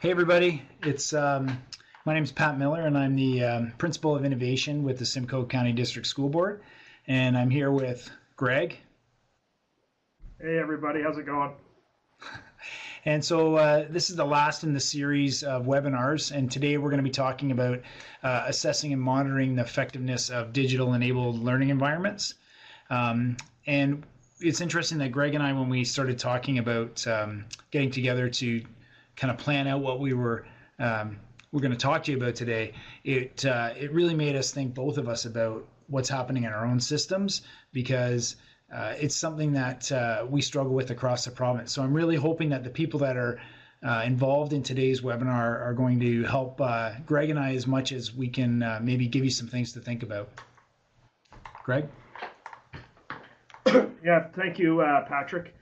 Hey everybody, it's my name is Pat Miller, and I'm the Principal of Innovation with the Simcoe County District School Board, and I'm here with Greg. Hey everybody, how's it going? And so this is the last in the series of webinars, and today we're going to be talking about assessing and monitoring the effectiveness of digital-enabled learning environments. And it's interesting that Greg and I, when we started talking about getting together to kind of plan out what we're going to talk to you about today, it really made us think, both of us, about what's happening in our own systems, because it's something that we struggle with across the province. So I'm really hoping that the people that are involved in today's webinar are going to help Greg and I as much as we can, maybe give you some things to think about. Greg? Yeah, thank you, Patrick.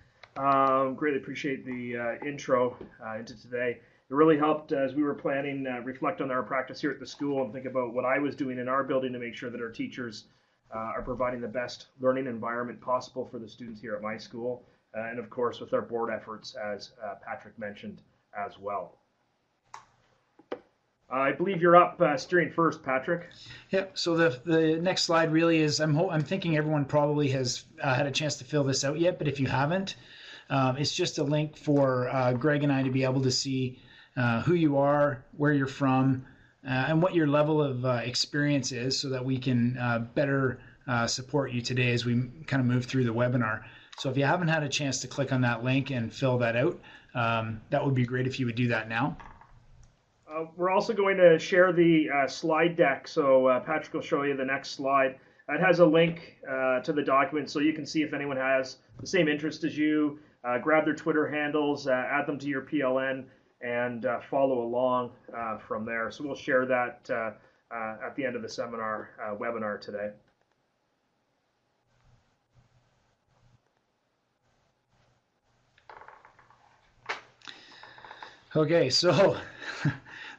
Greatly appreciate the intro into today. It really helped as we were planning, reflect on our practice here at the school and think about what I was doing in our building to make sure that our teachers are providing the best learning environment possible for the students here at my school, and of course with our board efforts, as Patrick mentioned as well. I believe you're up steering first, Patrick. Yep. So the next slide really is, I'm thinking everyone probably has had a chance to fill this out yet, but if you haven't, it's just a link for Greg and I to be able to see who you are, where you're from, and what your level of experience is, so that we can better support you today as we kind of move through the webinar. So if you haven't had a chance to click on that link and fill that out, that would be great if you would do that now. We're also going to share the slide deck, so Patrick will show you the next slide. It has a link to the document, so you can see if anyone has the same interest as you. Grab their Twitter handles, add them to your PLN, and follow along from there. So we'll share that at the end of the seminar webinar today. Okay, so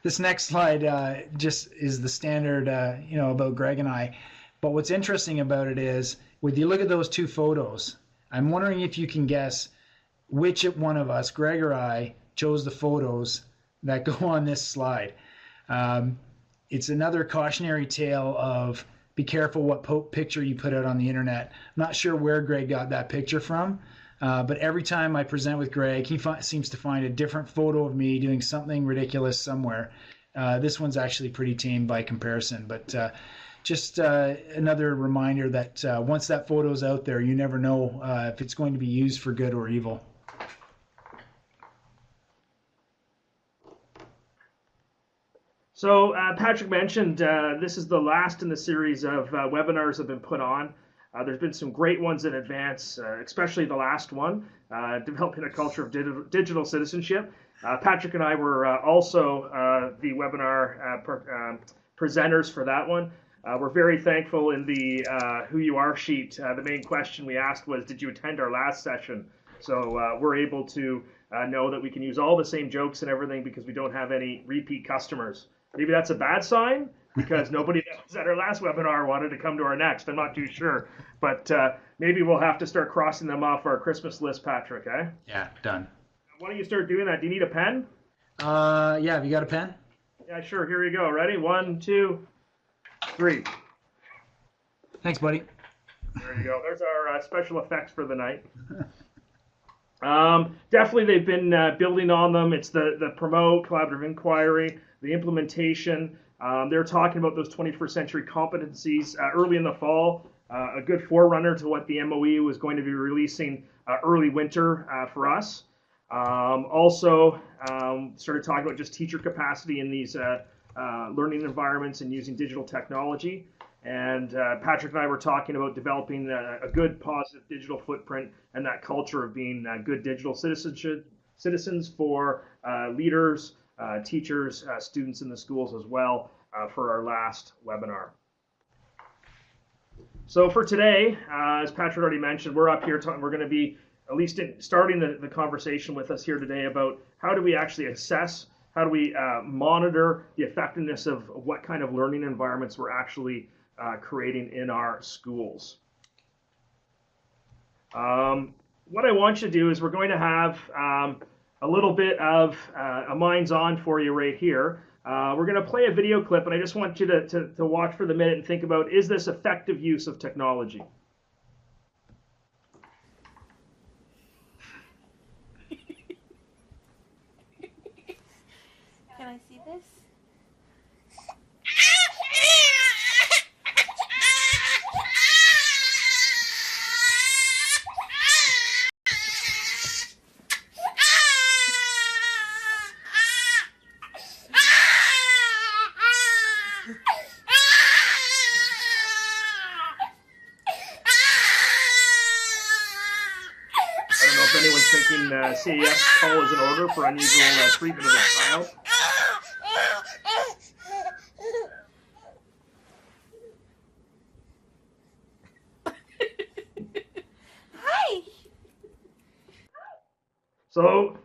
this next slide just is the standard, about Greg and I. But what's interesting about it is, when you look at those two photos, I'm wondering if you can guess which one of us, Greg or I, chose the photos that go on this slide. It's another cautionary tale of be careful what picture you put out on the internet. I'm not sure where Greg got that picture from, but every time I present with Greg, he seems to find a different photo of me doing something ridiculous somewhere. This one's actually pretty tame by comparison, but just another reminder that once that photo's out there, you never know if it's going to be used for good or evil. So Patrick mentioned this is the last in the series of webinars that have been put on. There's been some great ones in advance, especially the last one, developing a culture of digital citizenship. Patrick and I were also the webinar presenters for that one. We're very thankful. In the who you are sheet, the main question we asked was, did you attend our last session? So we're able to know that we can use all the same jokes and everything because we don't have any repeat customers. Maybe that's a bad sign, because nobody that was at our last webinar wanted to come to our next. I'm not too sure. But maybe we'll have to start crossing them off our Christmas list, Patrick, eh? Yeah, done. Why don't you start doing that? Do you need a pen? Yeah, have you got a pen? Yeah, sure. Here you go. Ready? 1, 2, 3. Thanks, buddy. There you go. There's our special effects for the night. Definitely, they've been building on them. It's the promote, collaborative inquiry, the implementation. They're talking about those 21st century competencies early in the fall, a good forerunner to what the MOE was going to be releasing early winter for us. Also, started talking about just teacher capacity in these learning environments and using digital technology. And Patrick and I were talking about developing a good, positive digital footprint and that culture of being good digital citizens for leaders, teachers, students in the schools as well for our last webinar. So for today, as Patrick already mentioned, we're up here we're going to be at least starting the conversation with us here today about how do we actually assess, how do we monitor the effectiveness of what kind of learning environments we're actually creating in our schools. What I want you to do is we're going to have a little bit of a mind's on for you right here. We're going to play a video clip, and I just want you to watch for the minute and think about, is this effective use of technology? Can I see this? I don't know if anyone's thinking CAF call is in order for unusual treatment of a child. Hi. So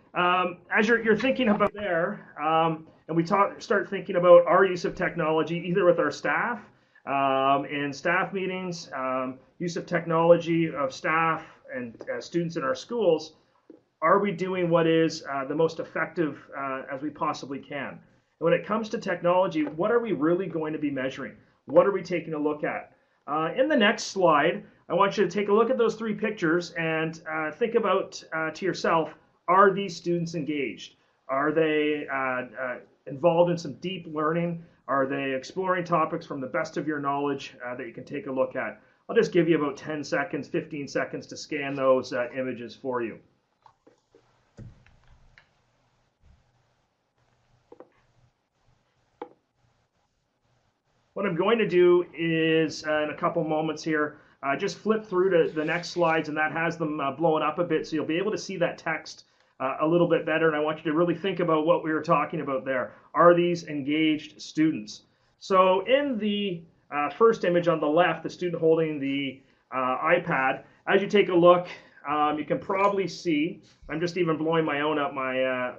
as you're thinking about there, and we start thinking about our use of technology, either with our staff in staff meetings, use of technology of staff and students in our schools, are we doing what is the most effective as we possibly can? And when it comes to technology, what are we really going to be measuring? What are we taking a look at? In the next slide, I want you to take a look at those three pictures and think about to yourself, are these students engaged? Are they involved in some deep learning? Are they exploring topics from the best of your knowledge that you can take a look at? I'll just give you about 10 seconds, 15 seconds to scan those images for you. What I'm going to do is, in a couple moments here, just flip through to the next slides, and that has them blown up a bit, so you'll be able to see that text a little bit better, and I want you to really think about what we were talking about there. Are these engaged students? So in the first image on the left, the student holding the iPad, as you take a look, you can probably see, I'm just even blowing my own up, my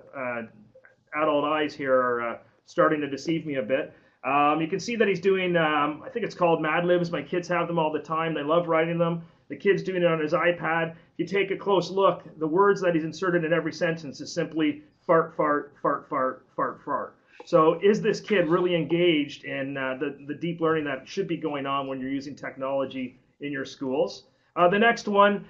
adult eyes here are starting to deceive me a bit. You can see that he's doing, I think it's called Mad Libs. My kids have them all the time. They love writing them. The kid's doing it on his iPad. If you take a close look, the words that he's inserted in every sentence is simply fart, fart, fart, fart, fart, fart. So is this kid really engaged in the deep learning that should be going on when you're using technology in your schools? The next one,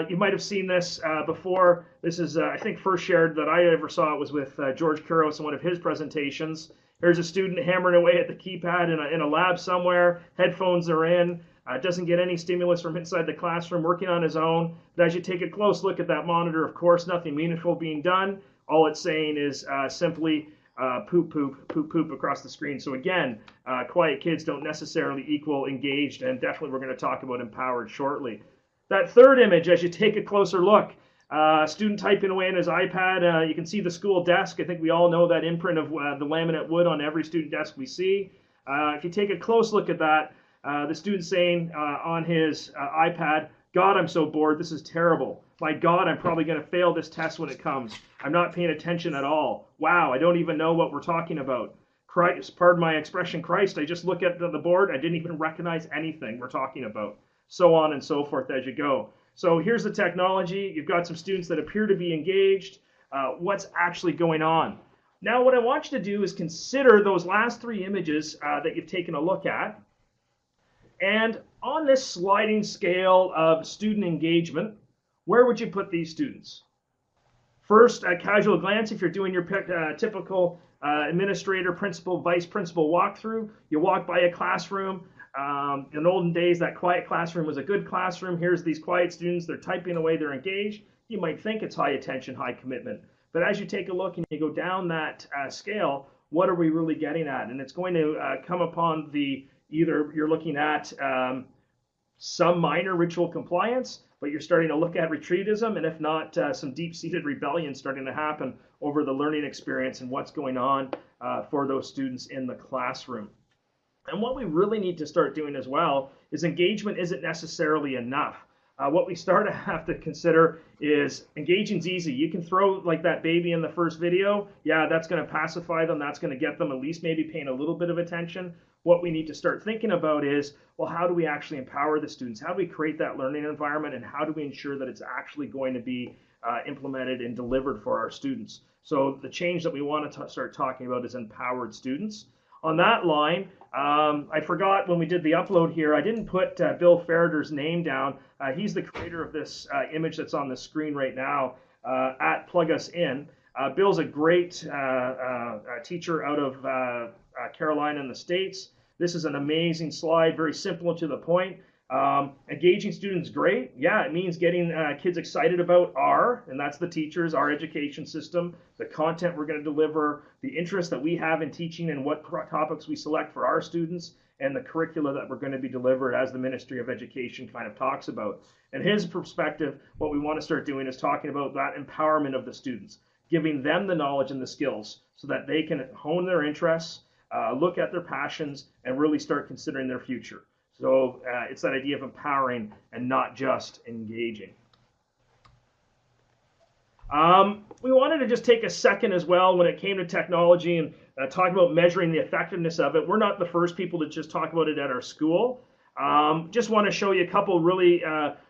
you might have seen this before. This is, I think, first shared that I ever saw it was with George Kuros in one of his presentations. There's a student hammering away at the keypad in a lab somewhere. Headphones are in. Doesn't get any stimulus from inside the classroom, working on his own. But as you take a close look at that monitor, of course, nothing meaningful being done. All it's saying is simply poop, poop, poop, poop across the screen. So again, quiet kids don't necessarily equal engaged, and definitely we're going to talk about empowered shortly. That third image, as you take a closer look, student typing away on his iPad. You can see the school desk. I think we all know that imprint of the laminate wood on every student desk we see. If you take a close look at that, the student saying on his iPad, God, I'm so bored. This is terrible. My God, I'm probably going to fail this test when it comes. I'm not paying attention at all. Wow, I don't even know what we're talking about. Christ, pardon my expression, Christ, I just look at the board. I didn't even recognize anything we're talking about. So on and so forth as you go. So here's the technology. You've got some students that appear to be engaged. What's actually going on? Now what I want you to do is consider those last three images that you've taken a look at. And on this sliding scale of student engagement, where would you put these students? First, at casual glance, if you're doing your typical administrator, principal, vice principal walkthrough, you walk by a classroom. In olden days, that quiet classroom was a good classroom. Here's these quiet students. They're typing away. They're engaged. You might think it's high attention, high commitment. But as you take a look and you go down that scale, what are we really getting at? And it's going to come upon the either you're looking at some minor ritual compliance, but you're starting to look at retrievism, and if not, some deep-seated rebellion starting to happen over the learning experience and what's going on for those students in the classroom. And what we really need to start doing as well is engagement isn't necessarily enough. What we start to have to consider is engaging's easy. You can throw like that baby in the first video. Yeah, that's going to pacify them. That's going to get them at least maybe paying a little bit of attention. What we need to start thinking about is, well, how do we actually empower the students? How do we create that learning environment, and how do we ensure that it's actually going to be implemented and delivered for our students. So the change that we want to start talking about is empowered students. On that line, I forgot when we did the upload here, I didn't put Bill Farrader's name down. He's the creator of this image that's on the screen right now at Plug Us In. Bill's a great teacher out of Carolina in the States. This is an amazing slide, very simple and to the point. Engaging students, great. Yeah, it means getting kids excited about and that's the teachers, our education system, the content we're going to deliver, the interest that we have in teaching and what topics we select for our students, and the curricula that we're going to be delivered as the Ministry of Education kind of talks about. In his perspective, what we want to start doing is talking about that empowerment of the students, giving them the knowledge and the skills so that they can hone their interests, look at their passions, and really start considering their future. So it's that idea of empowering and not just engaging. We wanted to just take a second as well when it came to technology and talk about measuring the effectiveness of it. We're not the first people to just talk about it at our school. Just want to show you a couple really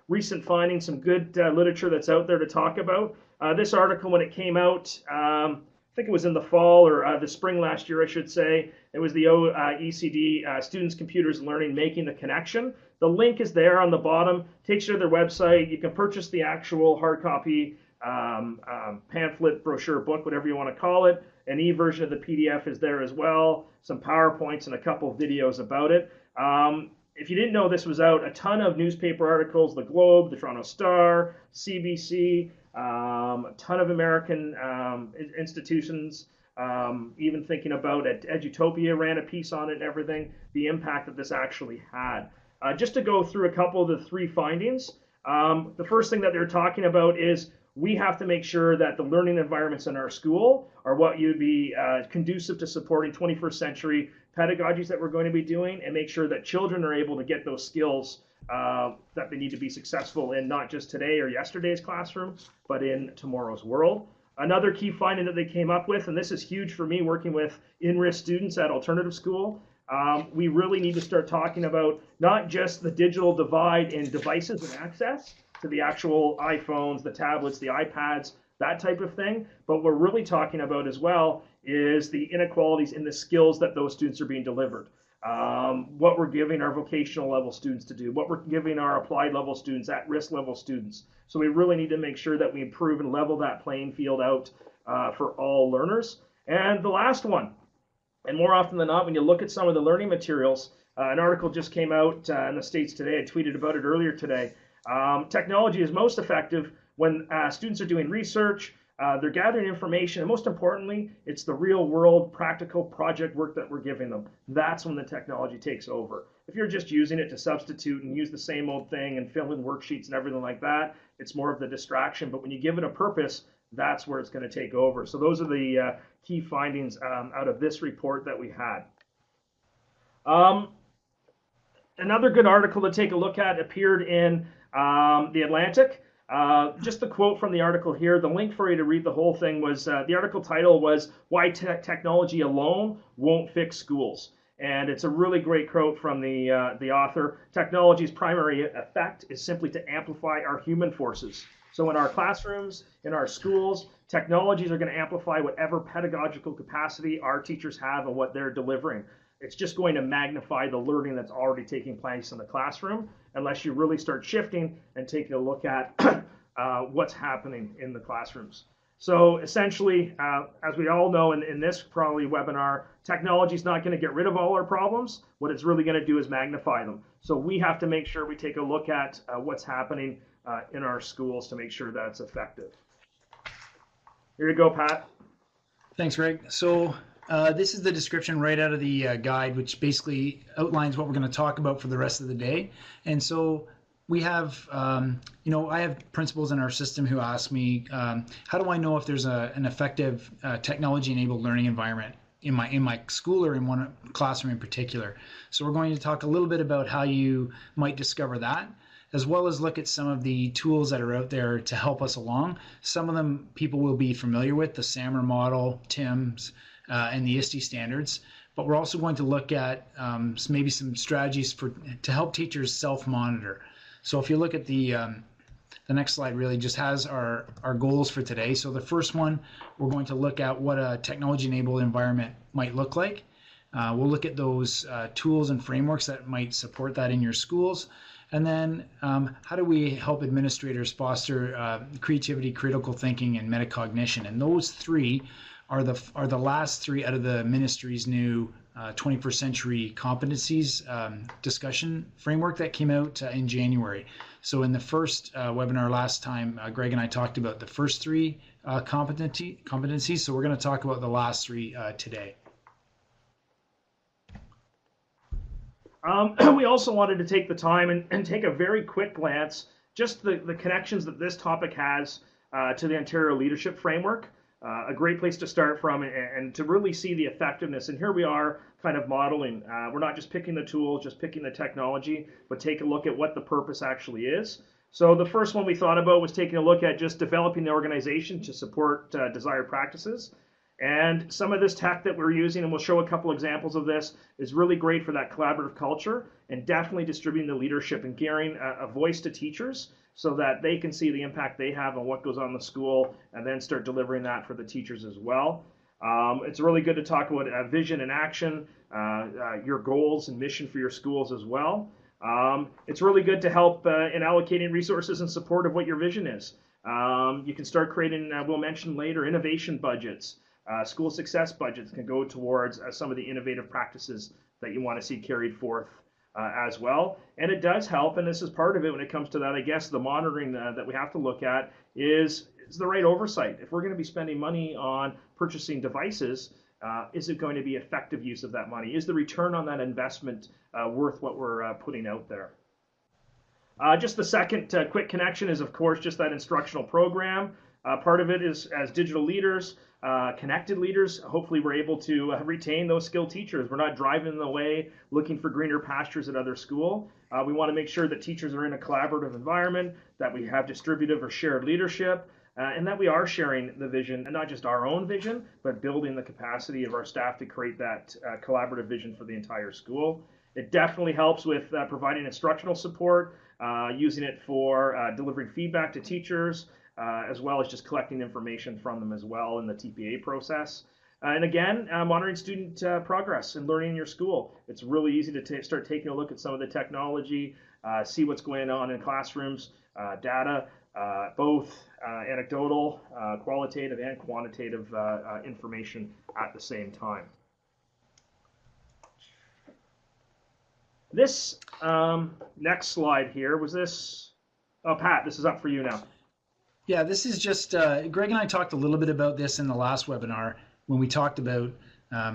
recent findings, some good literature that's out there to talk about. This article, when it came out, I think it was in the fall or the spring last year, I should say. It was the OECD Students, Computers, and Learning, Making the Connection. The link is there on the bottom. Takes you to their website. You can purchase the actual hard copy pamphlet, brochure, book, whatever you want to call it. An e-version of the PDF is there as well. Some PowerPoints and a couple of videos about it. If you didn't know this was out, a ton of newspaper articles, the Globe, the Toronto Star, CBC, a ton of American institutions, even thinking about it. Edutopia ran a piece on it and everything, the impact that this actually had. Just to go through a couple of the three findings, the first thing that they're talking about is we have to make sure that the learning environments in our school are what you'd be conducive to supporting 21st century pedagogies that we're going to be doing, and make sure that children are able to get those skills that they need to be successful in, not just today or yesterday's classroom, but in tomorrow's world. Another key finding that they came up with, and this is huge for me working with in-risk students at alternative school, we really need to start talking about not just the digital divide in devices and access to the actual iPhones, the tablets, the iPads, that type of thing, but what we're really talking about as well is the inequalities in the skills that those students are being delivered. What we're giving our vocational level students to do, what we're giving our applied level students, at-risk level students. So we really need to make sure that we improve and level that playing field out for all learners. And the last one, and more often than not, when you look at some of the learning materials, an article just came out in the States today. I tweeted about it earlier today. Technology is most effective when students are doing research, they're gathering information, and most importantly, it's the real world practical project work that we're giving them. That's when the technology takes over. If you're just using it to substitute and use the same old thing and fill in worksheets and everything like that, it's more of the distraction. But when you give it a purpose, that's where it's going to take over. So those are the key findings out of this report that we had. Another good article to take a look at appeared in The Atlantic. Just the quote from the article here, the link for you to read the whole thing was, the article title was Why Technology Alone Won't Fix Schools. And it's a really great quote from the author. Technology's primary effect is simply to amplify our human forces. So in our classrooms, in our schools, technologies are going to amplify whatever pedagogical capacity our teachers have and what they're delivering. It's just going to magnify the learning that's already taking place in the classroom, unless you really start shifting and taking a look at what's happening in the classrooms. So essentially, as we all know in this probably webinar, technology is not going to get rid of all our problems. What it's really going to do is magnify them. So we have to make sure we take a look at what's happening in our schools to make sure that it's effective. Here you go, Pat. Thanks, Greg. So this is the description right out of the guide, which basically outlines what we're going to talk about for the rest of the day. And so we have, I have principals in our system who ask me, how do I know if there's an effective technology-enabled learning environment in my school or in one classroom in particular? So we're going to talk a little bit about how you might discover that, as well as look at some of the tools that are out there to help us along. Some of them people will be familiar with, the SAMR model, TIMS, and the ISTE standards. But we're also going to look at maybe some strategies to help teachers self-monitor. So if you look at the the next slide really just has our goals for today. So the first one, we're going to look at what a technology-enabled environment might look like. We'll look at those tools and frameworks that might support that in your schools. And then how do we help administrators foster creativity, critical thinking, and metacognition? And those three are the last three out of the ministry's new 21st century competencies discussion framework that came out in January. So in the first webinar last time, Greg and I talked about the first three competencies. So we're going to talk about the last three today. We also wanted to take the time and take a very quick glance, just the connections that this topic has to the Ontario Leadership Framework. A great place to start from and to really see the effectiveness. And here we are kind of modeling. We're not just picking the tool, just picking the technology, but take a look at what the purpose actually is. So the first one we thought about was taking a look at just developing the organization to support desired practices. And some of this tech that we're using, and we'll show a couple examples of this, is really great for that collaborative culture and definitely distributing the leadership and giving a voice to teachers so that they can see the impact they have on what goes on in the school and then start delivering that for the teachers as well. It's really good to talk about vision and action, your goals and mission for your schools as well. It's really good to help in allocating resources in support of what your vision is. You can start creating, we'll mention later, innovation budgets. School success budgets can go towards some of the innovative practices that you want to see carried forth as well. And it does help, and this is part of it when it comes to that, I guess, the monitoring that we have to look at is the right oversight. If we're going to be spending money on purchasing devices, is it going to be effective use of that money? Is the return on that investment worth what we're putting out there? Just the second quick connection is, of course, just that instructional program. Part of it is as digital leaders, connected leaders, hopefully we're able to retain those skilled teachers. We're not driving them away looking for greener pastures at other school. We want to make sure that teachers are in a collaborative environment, that we have distributive or shared leadership, and that we are sharing the vision, and not just our own vision, but building the capacity of our staff to create that collaborative vision for the entire school. It definitely helps with providing instructional support, using it for delivering feedback to teachers, as well as just collecting information from them as well in the TPA process. And again, monitoring student progress and learning in your school. It's really easy to start taking a look at some of the technology, see what's going on in classrooms, data, both anecdotal, qualitative, and quantitative information at the same time. This next slide here, was this? Oh, Pat, this is up for you now. Yeah, this is just, Greg and I talked a little bit about this in the last webinar when we talked about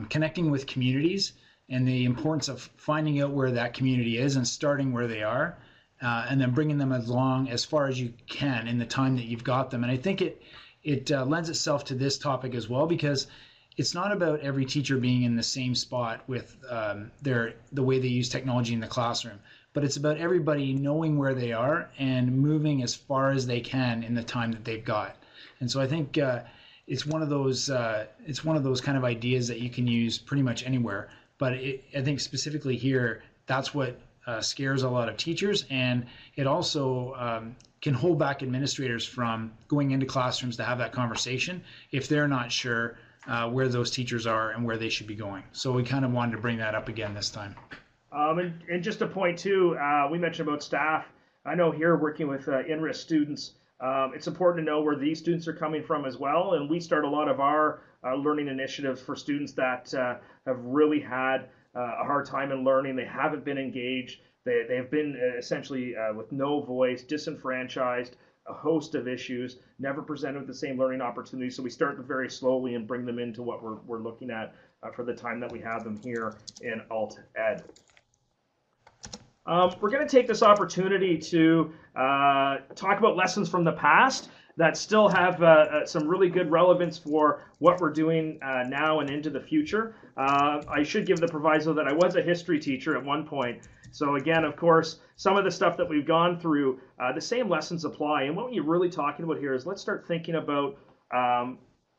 connecting with communities and the importance of finding out where that community is and starting where they are, and then bringing them along as far as you can in the time that you've got them. And I think it lends itself to this topic as well, because it's not about every teacher being in the same spot with the way they use technology in the classroom, but it's about everybody knowing where they are and moving as far as they can in the time that they've got. And so I think it's one of those kind of ideas that you can use pretty much anywhere. But I think specifically here, that's what scares a lot of teachers, and it also can hold back administrators from going into classrooms to have that conversation if they're not sure where those teachers are and where they should be going. So we kind of wanted to bring that up again this time. And just a point too, we mentioned about staff. I know here working with in-risk students, it's important to know where these students are coming from as well. And we start a lot of our learning initiatives for students that have really had a hard time in learning. They haven't been engaged. They've been essentially with no voice, disenfranchised, a host of issues, never presented with the same learning opportunities. So we start them very slowly and bring them into what we're looking at for the time that we have them here in Alt Ed. We're going to take this opportunity to talk about lessons from the past that still have some really good relevance for what we're doing now and into the future. I should give the proviso that I was a history teacher at one point. So again, of course, some of the stuff that we've gone through, the same lessons apply. And what we're really talking about here is let's start thinking about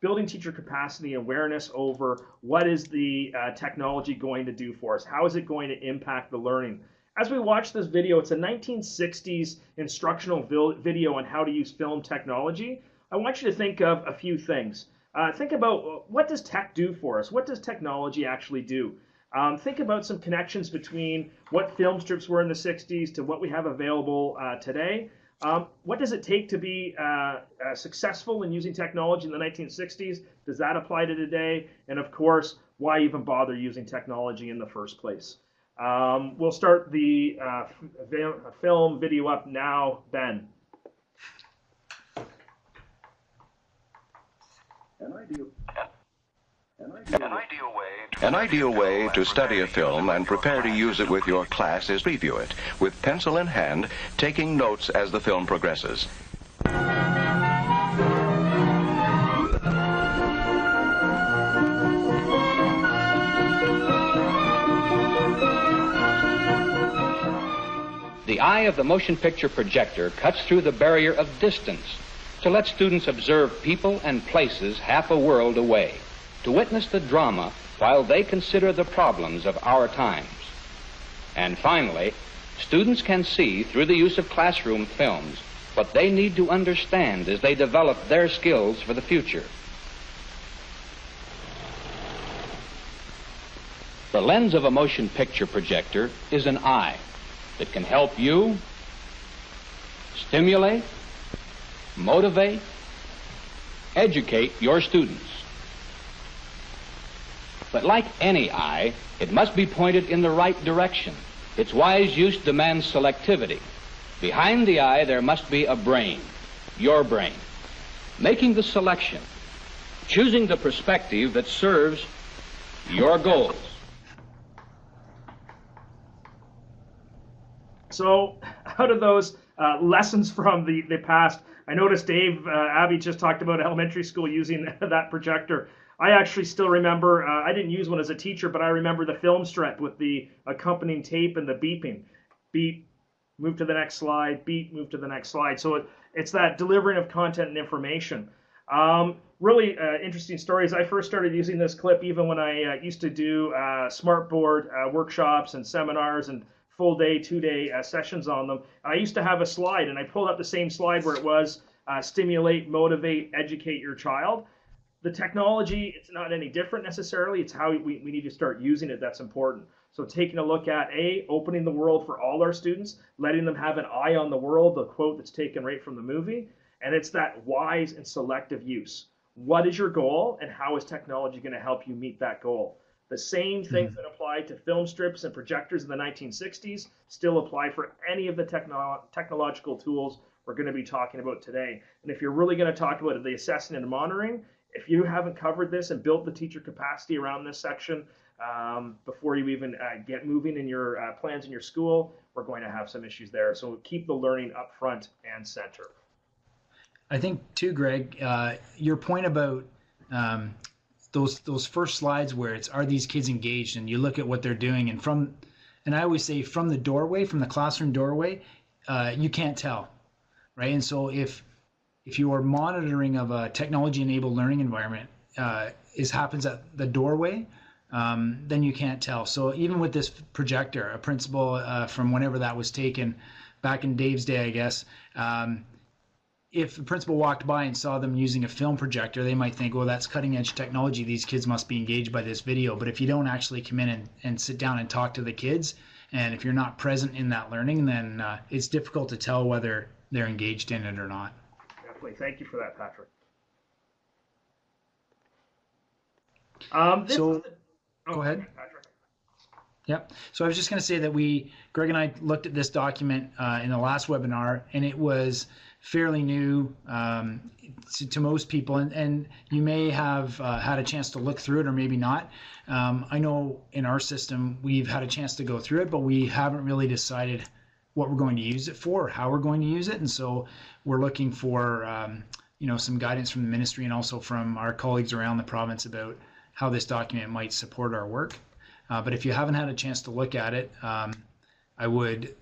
building teacher capacity awareness over what is the technology going to do for us? How is it going to impact the learning? as we watch this video, it's a 1960s instructional video on how to use film technology. I want you to think of a few things. Think about, what does tech do for us? What does technology actually do? Think about some connections between what film strips were in the 60s to what we have available today. What does it take to be successful in using technology in the 1960s? Does that apply to today? And of course, why even bother using technology in the first place? We'll start the film video up now, Ben. An ideal way to study a film and prepare to use it with your class is preview it, with pencil in hand, taking notes as the film progresses. The eye of the motion picture projector cuts through the barrier of distance to let students observe people and places half a world away, to witness the drama while they consider the problems of our times. And finally, students can see through the use of classroom films what they need to understand as they develop their skills for the future. The lens of a motion picture projector is an eye that can help you stimulate, motivate, educate your students. But like any eye, it must be pointed in the right direction. Its wise use demands selectivity. Behind the eye, there must be a brain, your brain, making the selection, choosing the perspective that serves your goals. So out of those lessons from the past, I noticed Dave, Abby just talked about elementary school using that projector. I actually still remember, I didn't use one as a teacher, but I remember the film strip with the accompanying tape and the beeping. Beep, move to the next slide, beep, move to the next slide. So it's that delivering of content and information. Really interesting stories. I first started using this clip even when I used to do smartboard workshops and seminars and full day, 2-day sessions on them. I used to have a slide, and I pulled up the same slide where it was stimulate, motivate, educate your child. The technology, it's not any different necessarily. It's how we need to start using it that's important. So taking a look at opening the world for all our students, letting them have an eye on the world, the quote that's taken right from the movie, and it's that wise and selective use. What is your goal, and how is technology going to help you meet that goal? The same things that apply to film strips and projectors in the 1960s still apply for any of the technological tools we're going to be talking about today. And if you're really going to talk about the assessing and monitoring, if you haven't covered this and built the teacher capacity around this section before you even get moving in your plans in your school, we're going to have some issues there. So keep the learning up front and center. I think too, Greg, your point about those first slides where it's, are these kids engaged, and you look at what they're doing, and I always say from the doorway, from the classroom doorway, you can't tell, right? And so if your monitoring of a technology-enabled learning environment happens at the doorway, then you can't tell. So even with this projector, a principal from whenever that was taken, back in Dave's day, I guess, if the principal walked by and saw them using a film projector, they might think, well, that's cutting-edge technology. These kids must be engaged by this video. But if you don't actually come in and sit down and talk to the kids, and if you're not present in that learning, then it's difficult to tell whether they're engaged in it or not. Definitely. Thank you for that, Patrick. Go ahead. Patrick. Yep. So I was just going to say that Greg and I looked at this document in the last webinar, and it was fairly new to most people, and you may have had a chance to look through it or maybe not. I know in our system we've had a chance to go through it, but we haven't really decided what we're going to use it for, or how we're going to use it, and so we're looking for some guidance from the ministry and also from our colleagues around the province about how this document might support our work. But if you haven't had a chance to look at it, I would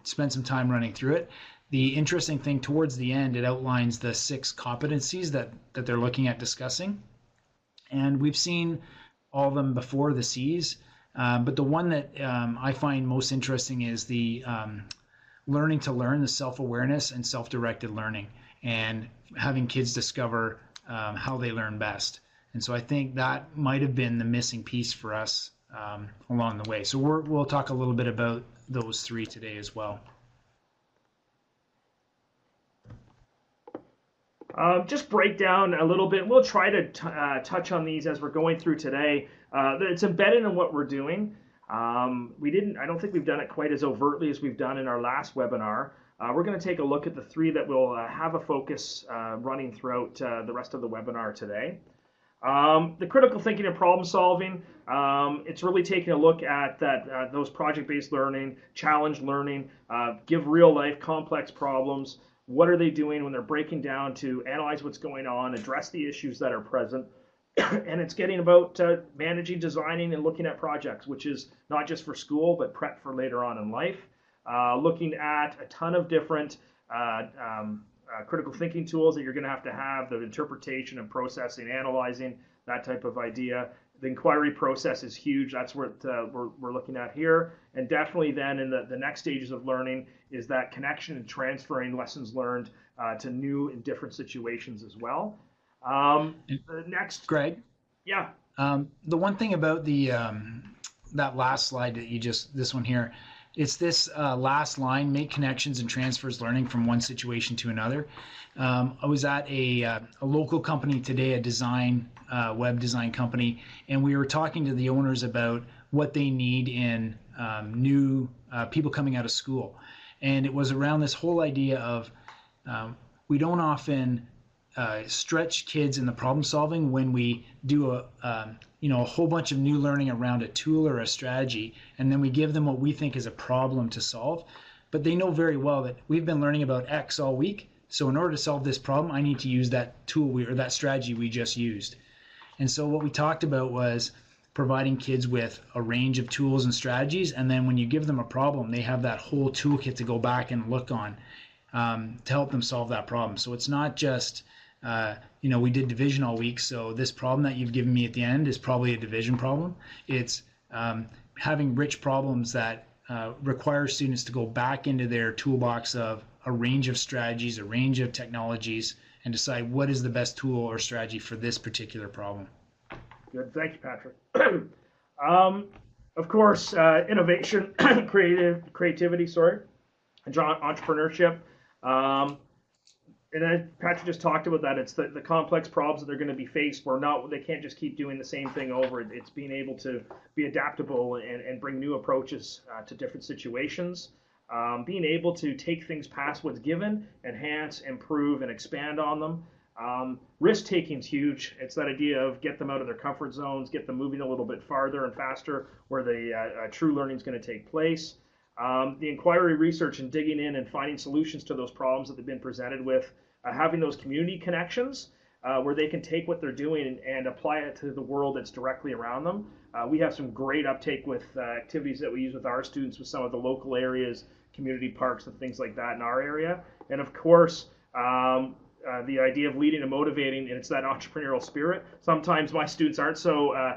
spend some time running through it. The interesting thing towards the end, it outlines the 6 competencies that they're looking at discussing. And we've seen all of them before, the C's. But the one that I find most interesting is the learning to learn, the self-awareness and self-directed learning, and having kids discover how they learn best. And so I think that might have been the missing piece for us along the way. So we'll talk a little bit about those three today as well. Just break down a little bit. We'll try to touch on these as we're going through today. It's embedded in what we're doing. I don't think we've done it quite as overtly as we've done in our last webinar. We're going to take a look at the three that will have a focus running throughout the rest of the webinar today. The critical thinking and problem solving, it's really taking a look at those project-based learning, challenge learning, give real-life complex problems. What are they doing when they're breaking down to analyze what's going on, address the issues that are present? And it's getting about managing, designing, and looking at projects, which is not just for school, but prep for later on in life. Looking at a ton of different critical thinking tools that you're going to have, the interpretation and processing, analyzing, that type of idea. The inquiry process is huge. That's what we're looking at here. And definitely then in the next stages of learning is that connection and transferring lessons learned to new and different situations as well. The next, Greg? Yeah. The one thing about the that last slide that this one here, it's this last line, make connections and transfers learning from one situation to another. I was at a local company today, a design, web design company, and we were talking to the owners about what they need in new people coming out of school. And it was around this whole idea of we don't often stretch kids in the problem solving when we do a whole bunch of new learning around a tool or a strategy, and then we give them what we think is a problem to solve. But they know very well that we've been learning about X all week, so in order to solve this problem, I need to use that tool or that strategy we just used. And so what we talked about was providing kids with a range of tools and strategies, and then when you give them a problem, they have that whole toolkit to go back and look on to help them solve that problem. So it's not just we did division all week, so this problem that you've given me at the end is probably a division problem. It's having rich problems that require students to go back into their toolbox of a range of strategies, a range of technologies, and decide what is the best tool or strategy for this particular problem. Good, thank you, Patrick. Of course, innovation, creativity, and entrepreneurship. And then Patrick just talked about that. It's the complex problems that they're going to be faced. They can't just keep doing the same thing over. It's being able to be adaptable and bring new approaches to different situations. Being able to take things past what's given, enhance, improve, and expand on them. Risk-taking is huge. It's that idea of get them out of their comfort zones, get them moving a little bit farther and faster where the true learning is going to take place. The inquiry, research, and digging in and finding solutions to those problems that they've been presented with, having those community connections where they can take what they're doing and apply it to the world that's directly around them. We have some great uptake with activities that we use with our students with some of the local areas, community parks and things like that in our area. And of course, the idea of leading and motivating, and it's that entrepreneurial spirit. Sometimes my students aren't so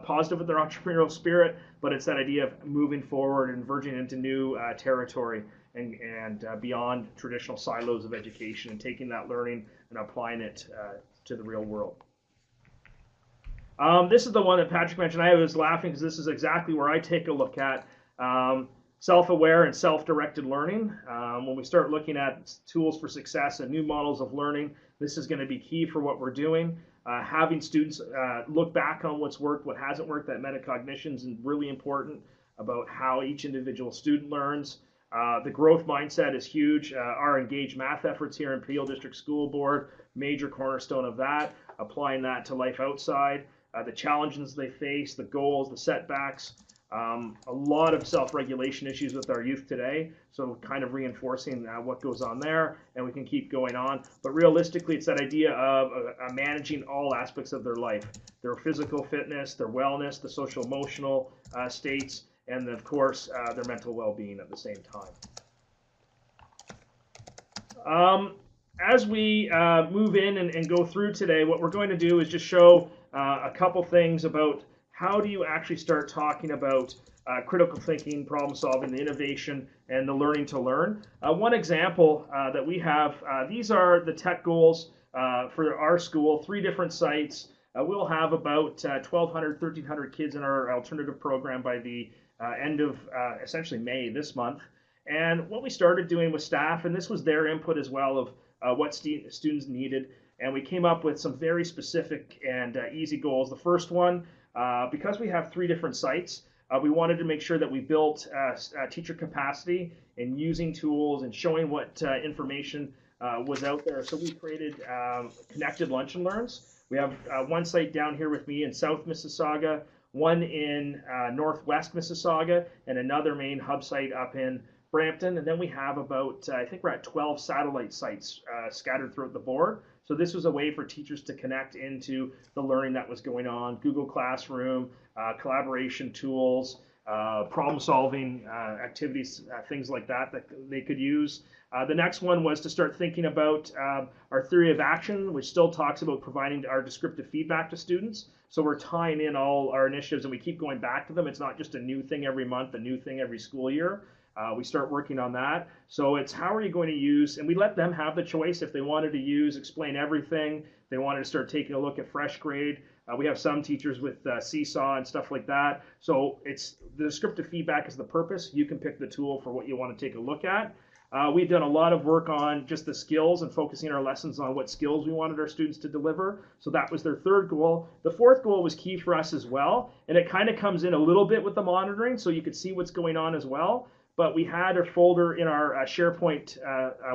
positive with their entrepreneurial spirit, but it's that idea of moving forward and verging into new territory and beyond traditional silos of education and taking that learning and applying it to the real world. This is the one that Patrick mentioned. I was laughing because this is exactly where I take a look at self-aware and self-directed learning. When we start looking at tools for success and new models of learning, this is going to be key for what we're doing. Having students look back on what's worked, what hasn't worked, that metacognition is really important about how each individual student learns. The growth mindset is huge. Our engaged math efforts here in Peel District School Board, major cornerstone of that, applying that to life outside, the challenges they face, the goals, the setbacks, a lot of self-regulation issues with our youth today, so kind of reinforcing what goes on there, and we can keep going on. But realistically, it's that idea of managing all aspects of their life, their physical fitness, their wellness, the social-emotional states, and of course, their mental well-being at the same time. As we move in and go through today, what we're going to do is just show a couple things about how do you actually start talking about critical thinking, problem solving, the innovation, and the learning to learn. One example that we have, these are the tech goals for our school, 3 different sites. We'll have about 1,200, 1,300 kids in our alternative program by the end of essentially May this month. And what we started doing with staff, and this was their input as well of what students needed, and we came up with some very specific and easy goals. The first one, because we have 3 different sites, we wanted to make sure that we built teacher capacity in using tools and showing what information was out there. So we created connected lunch and learns. We have one site down here with me in South Mississauga, one in Northwest Mississauga, and another main hub site up in Brampton. And then we have about, I think we're at 12 satellite sites scattered throughout the board. So this was a way for teachers to connect into the learning that was going on, Google Classroom, collaboration tools, problem-solving activities, things like that that they could use. The next one was to start thinking about our theory of action, which still talks about providing our descriptive feedback to students. So we're tying in all our initiatives and we keep going back to them. It's not just a new thing every month, a new thing every school year. We start working on that. So it's how are you going to use, and we let them have the choice if they wanted to use Explain Everything, they wanted to start taking a look at Fresh Grade. We have some teachers with Seesaw and stuff like that. So it's the descriptive feedback is the purpose. You can pick the tool for what you want to take a look at. We've done a lot of work on just the skills and focusing our lessons on what skills we wanted our students to deliver. So that was their 3rd goal. The 4th goal was key for us as well. And it kind of comes in a little bit with the monitoring so you could see what's going on as well. But we had a folder in our SharePoint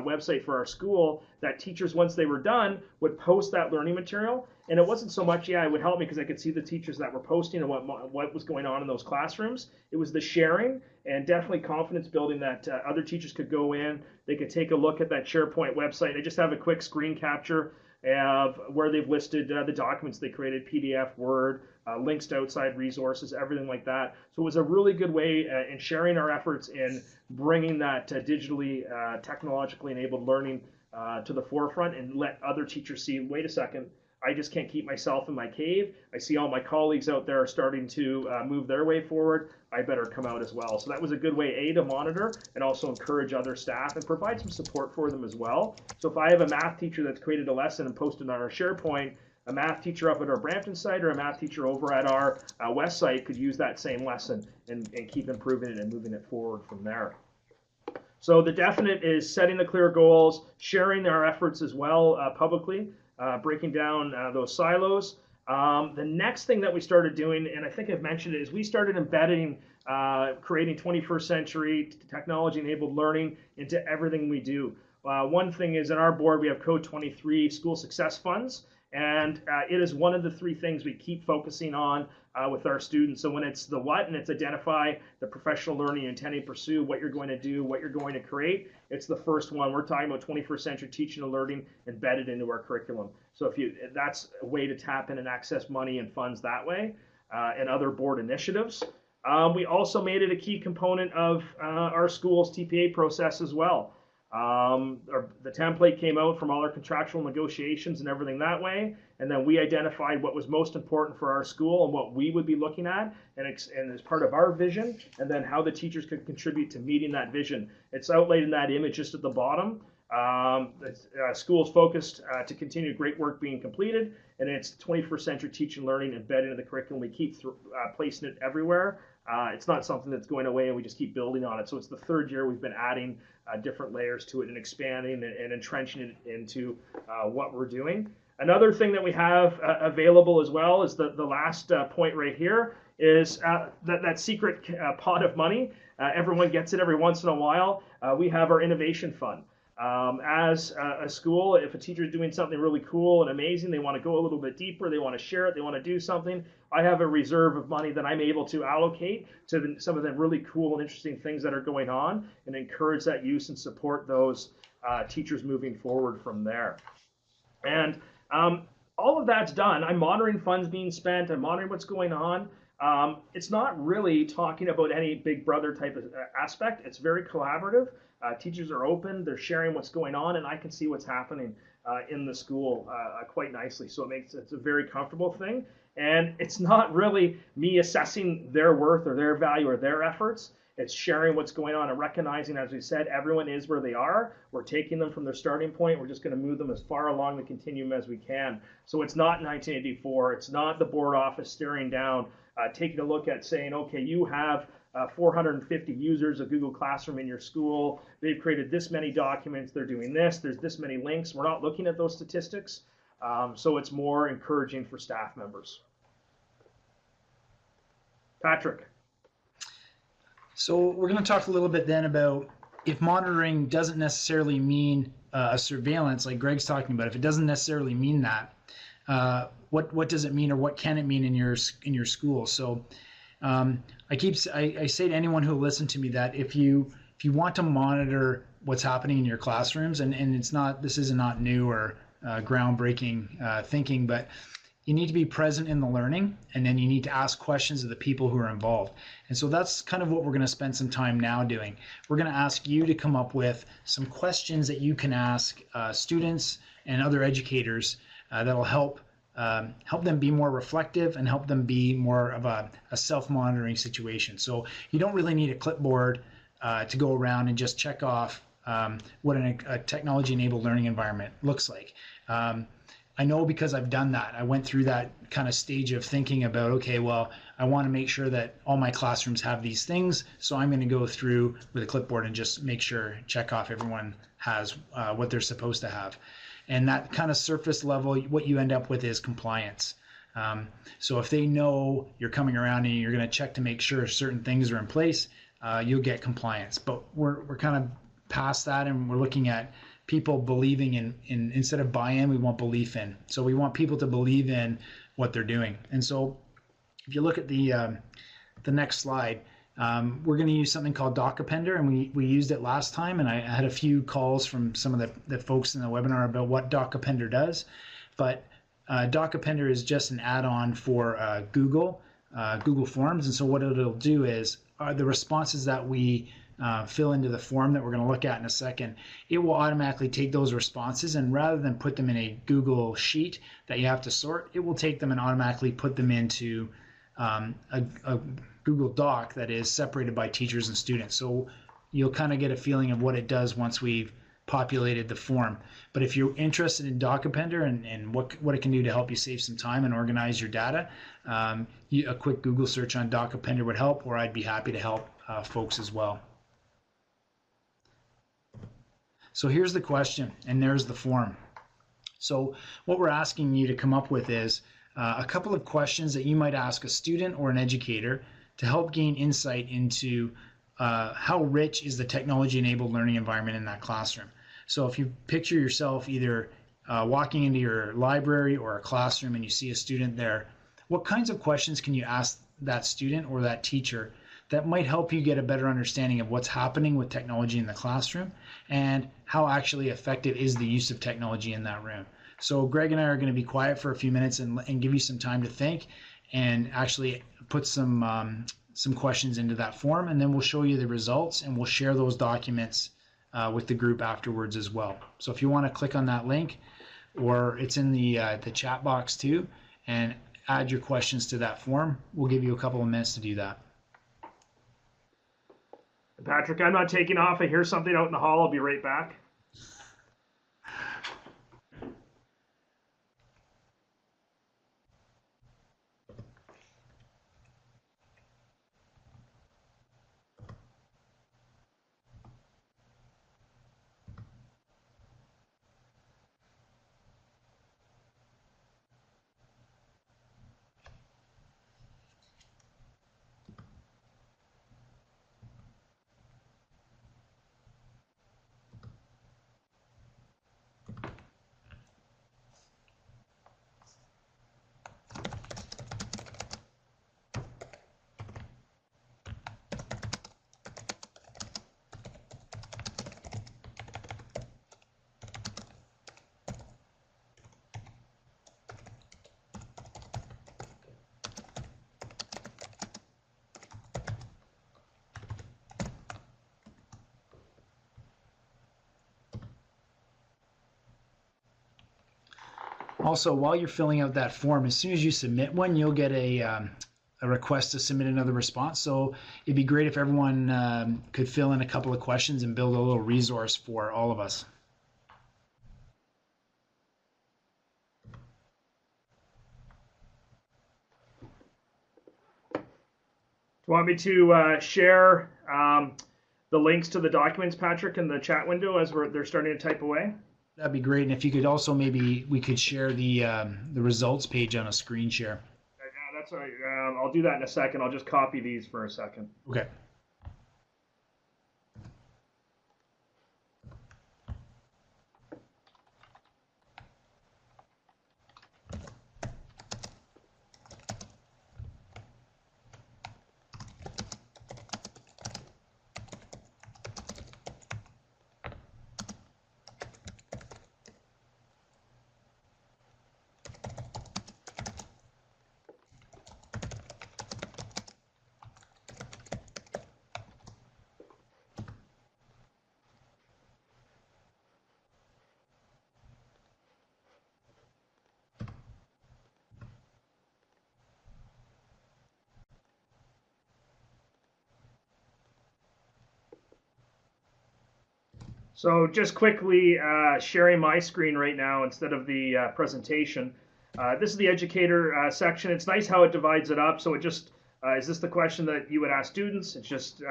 website for our school that teachers, once they were done, would post that learning material. And it wasn't so much, it would help me because I could see the teachers that were posting and what was going on in those classrooms. It was the sharing and definitely confidence building that other teachers could go in. They could take a look at that SharePoint website. I just have a quick screen capture of where they've listed the documents they created, PDF, Word, links to outside resources, everything like that. So it was a really good way in sharing our efforts in bringing that digitally, technologically enabled learning to the forefront and let other teachers see, wait a second, I just can't keep myself in my cave. I see all my colleagues out there are starting to move their way forward. I better come out as well. So that was a good way, to monitor and also encourage other staff and provide some support for them as well. So if I have a math teacher that's created a lesson and posted on our SharePoint, a math teacher up at our Brampton site or a math teacher over at our West site could use that same lesson and keep improving it and moving it forward from there. So the definite is setting the clear goals, sharing our efforts as well publicly, breaking down those silos. The next thing that we started doing, and I think I've mentioned it, is we started embedding, creating 21st century technology-enabled learning into everything we do. One thing is in our board, we have Code 23 school success funds, and it is one of the 3 things we keep focusing on with our students. So when it's the what, and it's identify the professional learning you intend to pursue, what you're going to do, what you're going to create, it's the first one. We're talking about 21st century teaching and learning embedded into our curriculum. So that's a way to tap in and access money and funds that way, and other board initiatives. We also made it a key component of our school's TPA process as well. The template came out from all our contractual negotiations and everything that way, and then we identified what was most important for our school and what we would be looking at, and as part of our vision, and then how the teachers could contribute to meeting that vision. It's outlaid in that image just at the bottom. The school is focused to continue great work being completed, and it's 21st century teaching and learning embedded into the curriculum. We keep placing it everywhere. It's not something that's going away and we just keep building on it. So it's the 3rd year we've been adding different layers to it and expanding and entrenching it into what we're doing. Another thing that we have available as well is the last point right here is that secret pot of money. Everyone gets it every once in a while. We have our innovation fund. As a school, if a teacher is doing something really cool and amazing, they want to go a little bit deeper, they want to share it, they want to do something, I have a reserve of money that I'm able to allocate to some of the really cool and interesting things that are going on and encourage that use and support those teachers moving forward from there. And all of that's done. I'm monitoring funds being spent, I'm monitoring what's going on. It's not really talking about any big brother type of aspect. It's very collaborative. Teachers are open, they're sharing what's going on, and I can see what's happening in the school quite nicely. So it's a very comfortable thing. And it's not really me assessing their worth or their value or their efforts. It's sharing what's going on and recognizing, as we said, everyone is where they are. We're taking them from their starting point. We're just going to move them as far along the continuum as we can. So it's not 1984. It's not the board office staring down, taking a look at saying, okay, you have 450 users of Google Classroom in your school. They've created this many documents. They're doing this. There's this many links. We're not looking at those statistics. So it's more encouraging for staff members. Patrick. So we're going to talk a little bit then about if monitoring doesn't necessarily mean a surveillance, like Greg's talking about. If it doesn't necessarily mean that, what does it mean, or what can it mean in your school? So I say to anyone who will listen to me that if you want to monitor what's happening in your classrooms, and this is not new or groundbreaking thinking, but you need to be present in the learning, and then you need to ask questions of the people who are involved. And so that's kind of what we're going to spend some time now doing. We're going to ask you to come up with some questions that you can ask students and other educators that'll help them be more reflective and help them be more of a self-monitoring situation. So you don't really need a clipboard to go around and just check off what a technology-enabled learning environment looks like. I know because I've done that. I went through that kind of stage of thinking about, okay, well, I want to make sure that all my classrooms have these things, so I'm going to go through with a clipboard and just make sure, check off everyone has what they're supposed to have. And that kind of surface level, what you end up with is compliance. So if they know you're coming around and you're going to check to make sure certain things are in place, you'll get compliance. But we're kind of past that, and we're looking at people believing in instead of buy-in, we want belief in. So we want people to believe in what they're doing. And so if you look at the next slide, we're going to use something called DocAppender, and we used it last time, and I had a few calls from some of the folks in the webinar about what DocAppender does. But DocAppender is just an add-on for Google Forms. And so what it'll do is the responses that we fill into the form that we're going to look at in a second, it will automatically take those responses, and rather than put them in a Google sheet that you have to sort, it will take them and automatically put them into a Google Doc that is separated by teachers and students. So you'll kind of get a feeling of what it does once we've populated the form. But if you're interested in DocAppender and what it can do to help you save some time and organize your data, a quick Google search on DocAppender would help, or I'd be happy to help folks as well. So here's the question, and there's the form. So what we're asking you to come up with is a couple of questions that you might ask a student or an educator to help gain insight into how rich is the technology-enabled learning environment in that classroom. So if you picture yourself either walking into your library or a classroom and you see a student there, what kinds of questions can you ask that student or that teacher that might help you get a better understanding of what's happening with technology in the classroom and how actually effective is the use of technology in that room. So Greg and I are going to be quiet for a few minutes and give you some time to think and actually put some questions into that form, and then we'll show you the results and we'll share those documents with the group afterwards as well. So if you want to click on that link, or it's in the chat box too, and add your questions to that form, we'll give you a couple of minutes to do that. Patrick, I'm not taking off. I hear something out in the hall. I'll be right back. Also, while you're filling out that form, as soon as you submit one, you'll get a request to submit another response. So it'd be great if everyone could fill in a couple of questions and build a little resource for all of us. Do you want me to share the links to the documents, Patrick, in the chat window as they're starting to type away? That'd be great. And if you could also, maybe we could share the results page on a screen share. Yeah, that's all right. I'll do that in a second. I'll just copy these for a second. Okay. So just quickly sharing my screen right now instead of the presentation. This is the educator section. It's nice how it divides it up. So it just, is this the question that you would ask students? It's just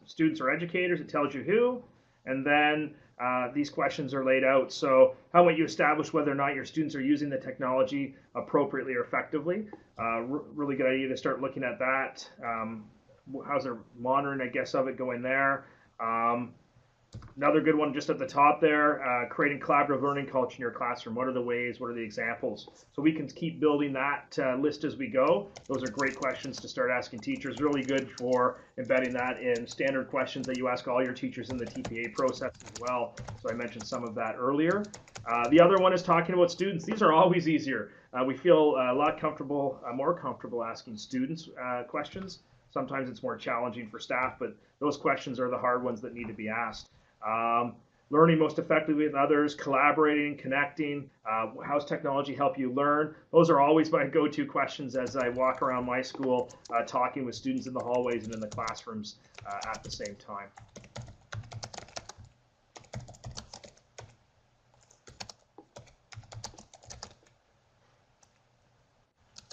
students or educators. It tells you who. And then these questions are laid out. So how might you establish whether or not your students are using the technology appropriately or effectively? Really good idea to start looking at that. How's their monitoring, I guess, of it going there? Another good one just at the top there, creating collaborative learning culture in your classroom. What are the ways? What are the examples? So we can keep building that list as we go. Those are great questions to start asking teachers. Really good for embedding that in standard questions that you ask all your teachers in the TPA process as well. So I mentioned some of that earlier. The other one is talking about students. These are always easier. We feel a lot more comfortable asking students questions. Sometimes it's more challenging for staff, but those questions are the hard ones that need to be asked. Learning most effectively with others, collaborating, connecting, how's technology help you learn? Those are always my go-to questions as I walk around my school, talking with students in the hallways and in the classrooms at the same time.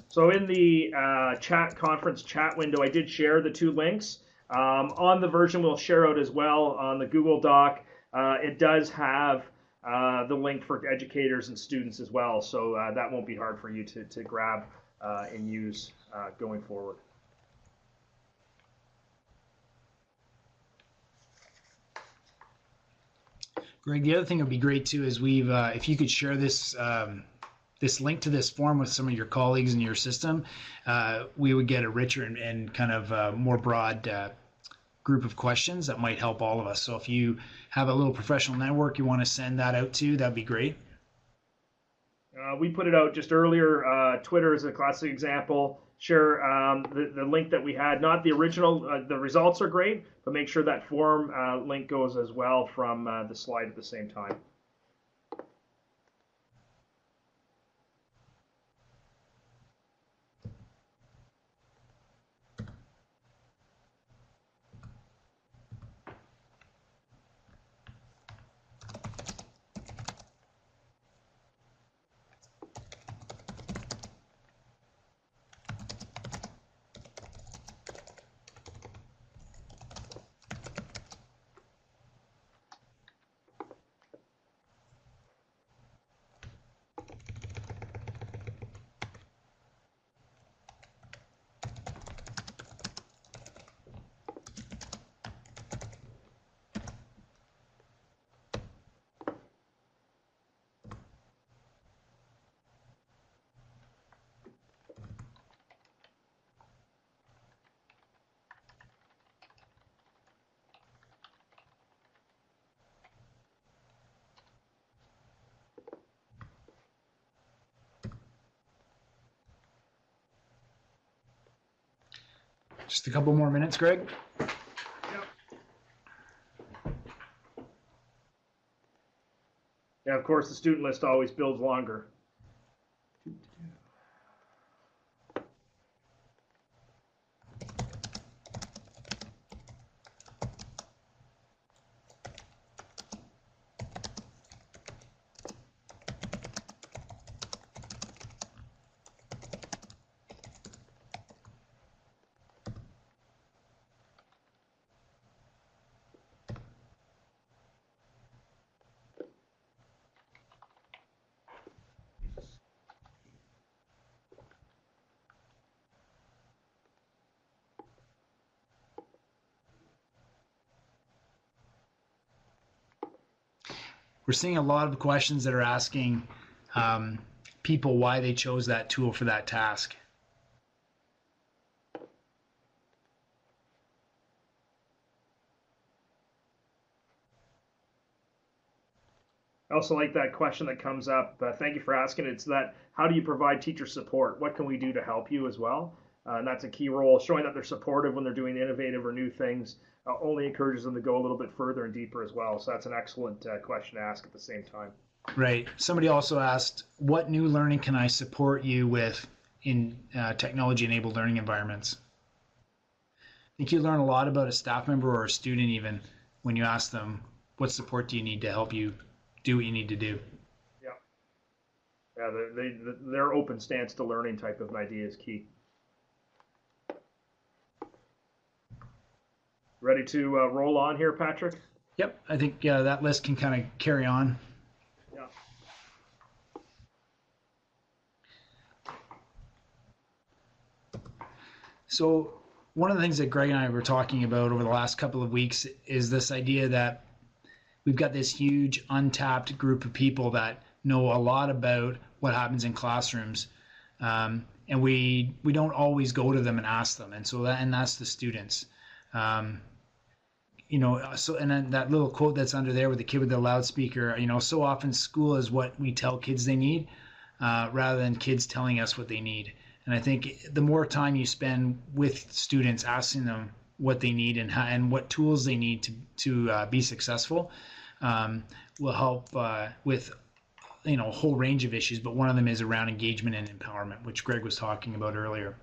So in the conference chat window, I did share the two links. On the version we'll share out as well on the Google Doc, it does have the link for educators and students as well. So that won't be hard for you to grab and use going forward. Greg, the other thing that would be great too is if you could share this this link to this form with some of your colleagues in your system, we would get a richer and kind of more broad group of questions that might help all of us. So if you have a little professional network you want to send that out to, that'd be great. We put it out just earlier. Twitter is a classic example. Share the link that we had, not the original. The results are great, but make sure that form link goes as well from the slide at the same time. Just a couple more minutes, Greg. Yep. Yeah, of course, the student list always builds longer. we're seeing a lot of questions that are asking people why they chose that tool for that task. I also like that question that comes up. Thank you for asking. It's that, how do you provide teacher support? What can we do to help you as well? And that's a key role. Showing that they're supportive when they're doing innovative or new things only encourages them to go a little bit further and deeper as well. So that's an excellent question to ask at the same time. Right. Somebody also asked, what new learning can I support you with in technology-enabled learning environments? I think you learn a lot about a staff member or a student even when you ask them, what support do you need to help you do what you need to do? Yeah, their open stance to learning type of an idea is key. Ready to roll on here, Patrick? Yep, I think that list can kind of carry on. Yeah. So one of the things that Greg and I were talking about over the last couple of weeks is this idea that we've got this huge untapped group of people that know a lot about what happens in classrooms, and we don't always go to them and ask them, and that's the students. So and then that little quote that's under there with the kid with the loudspeaker. So often school is what we tell kids they need, rather than kids telling us what they need. And I think the more time you spend with students, asking them what they need and what tools they need to be successful, will help with a whole range of issues. But one of them is around engagement and empowerment, which Greg was talking about earlier.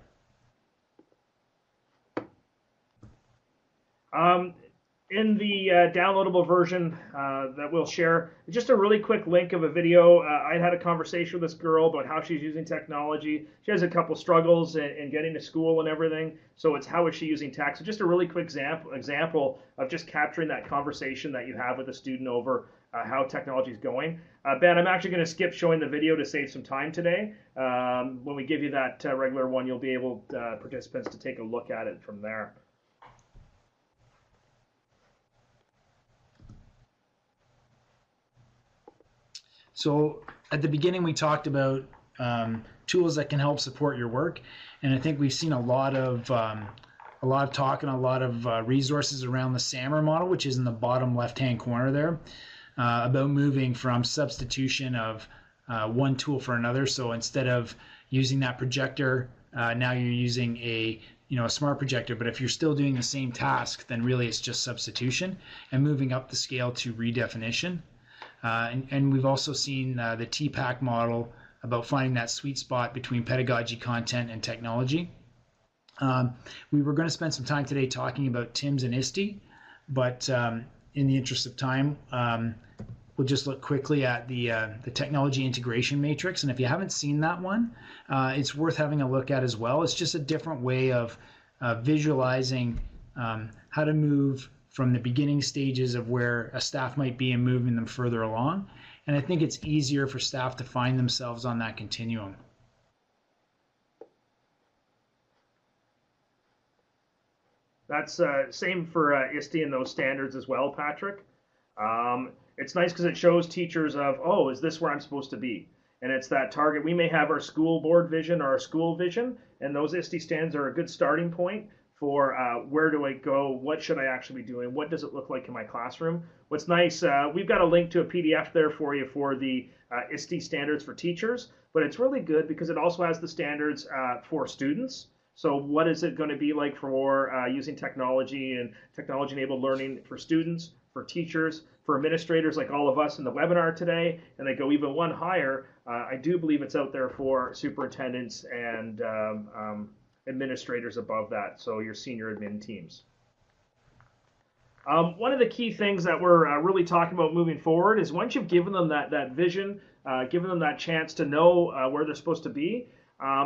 In the downloadable version that we'll share, just a really quick link of a video. I had a conversation with this girl about how she's using technology. She has a couple struggles in getting to school and everything. So it's how is she using tech? So just a really quick example of just capturing that conversation that you have with a student over how technology is going. Ben, I'm actually going to skip showing the video to save some time today. When we give you that regular one, you'll be able, participants, to take a look at it from there. So at the beginning, we talked about tools that can help support your work, and I think we've seen a lot of talk and a lot of resources around the SAMR model, which is in the bottom left-hand corner there, about moving from substitution of one tool for another. So instead of using that projector, now you're using a smart projector. But if you're still doing the same task, then really it's just substitution and moving up the scale to redefinition. And we've also seen the TPAC model about finding that sweet spot between pedagogy, content, and technology. We were going to spend some time today talking about TIMS and ISTE, but in the interest of time, we'll just look quickly at the technology integration matrix. And if you haven't seen that one, it's worth having a look at as well. It's just a different way of visualizing how to move from the beginning stages of where a staff might be and moving them further along. And I think it's easier for staff to find themselves on that continuum. That's same for ISTE and those standards as well, Patrick. It's nice because it shows teachers of, oh, is this where I'm supposed to be? And it's that target. We may have our school board vision or our school vision, and those ISTE stands are a good starting point for where do I go, what should I actually be doing, what does it look like in my classroom. What's nice, we've got a link to a PDF there for you for the ISTE standards for teachers, but it's really good because it also has the standards for students. So what is it going to be like for using technology and technology-enabled learning for students, for teachers, for administrators like all of us in the webinar today, and they go even one higher. I do believe it's out there for superintendents and administrators above that, so your senior admin teams. One of the key things that we're really talking about moving forward is once you've given them that vision, given them that chance to know where they're supposed to be,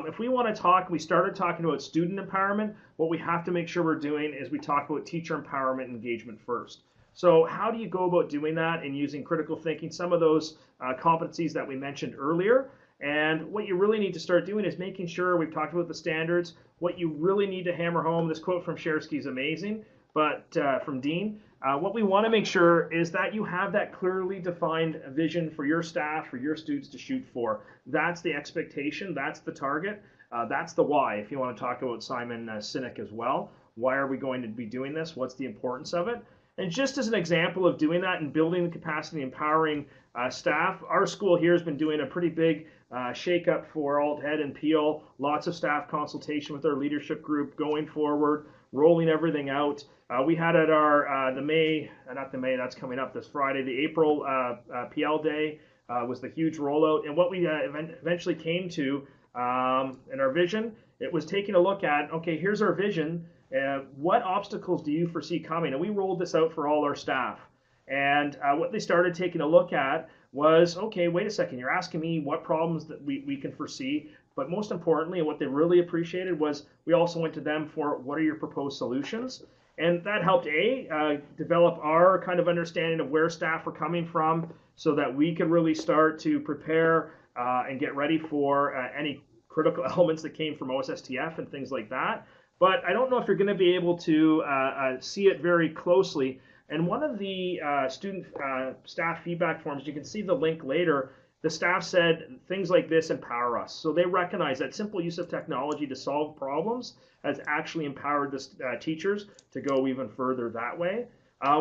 if we want to talk, we started talking about student empowerment, what we have to make sure we're doing is we talk about teacher empowerment and engagement first. So how do you go about doing that and using critical thinking, some of those competencies that we mentioned earlier? And what you really need to start doing is making sure, we've talked about the standards, what you really need to hammer home, this quote from Shersky is amazing, but from Dean. What we want to make sure is that you have that clearly defined vision for your staff, for your students to shoot for. That's the expectation, that's the target, that's the why, if you want to talk about Simon Sinek as well. Why are we going to be doing this? What's the importance of it? And just as an example of doing that and building the capacity, empowering staff, our school here has been doing a pretty big shake-up for Alt Ed and Peel, lots of staff consultation with our leadership group going forward, rolling everything out. We had at our that's coming up this Friday, the April PL Day was the huge rollout. And what we eventually came to in our vision, it was taking a look at, okay, here's our vision. What obstacles do you foresee coming? And we rolled this out for all our staff. And what they started taking a look at was, okay, wait a second, you're asking me what problems that we can foresee. But most importantly, and what they really appreciated was we also went to them for what are your proposed solutions? And that helped develop our kind of understanding of where staff were coming from so that we could really start to prepare and get ready for any critical elements that came from OSSTF and things like that. But I don't know if you're going to be able to see it very closely. And one of the student staff feedback forms, you can see the link later, the staff said things like this empower us. So they recognize that simple use of technology to solve problems has actually empowered the teachers to go even further that way.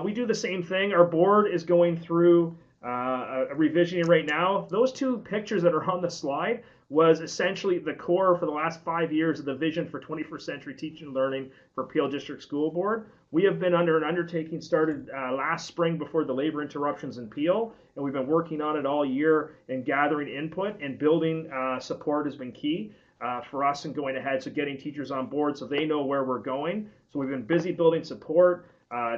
We do the same thing. Our board is going through a revisioning right now. Those two pictures that are on the slide was essentially the core for the last 5 years of the vision for 21st century teaching and learning for Peel District School Board. We have been under an undertaking started last spring before the labor interruptions in Peel, and we've been working on it all year and gathering input, and building support has been key for us in going ahead, so getting teachers on board so they know where we're going. So we've been busy building support,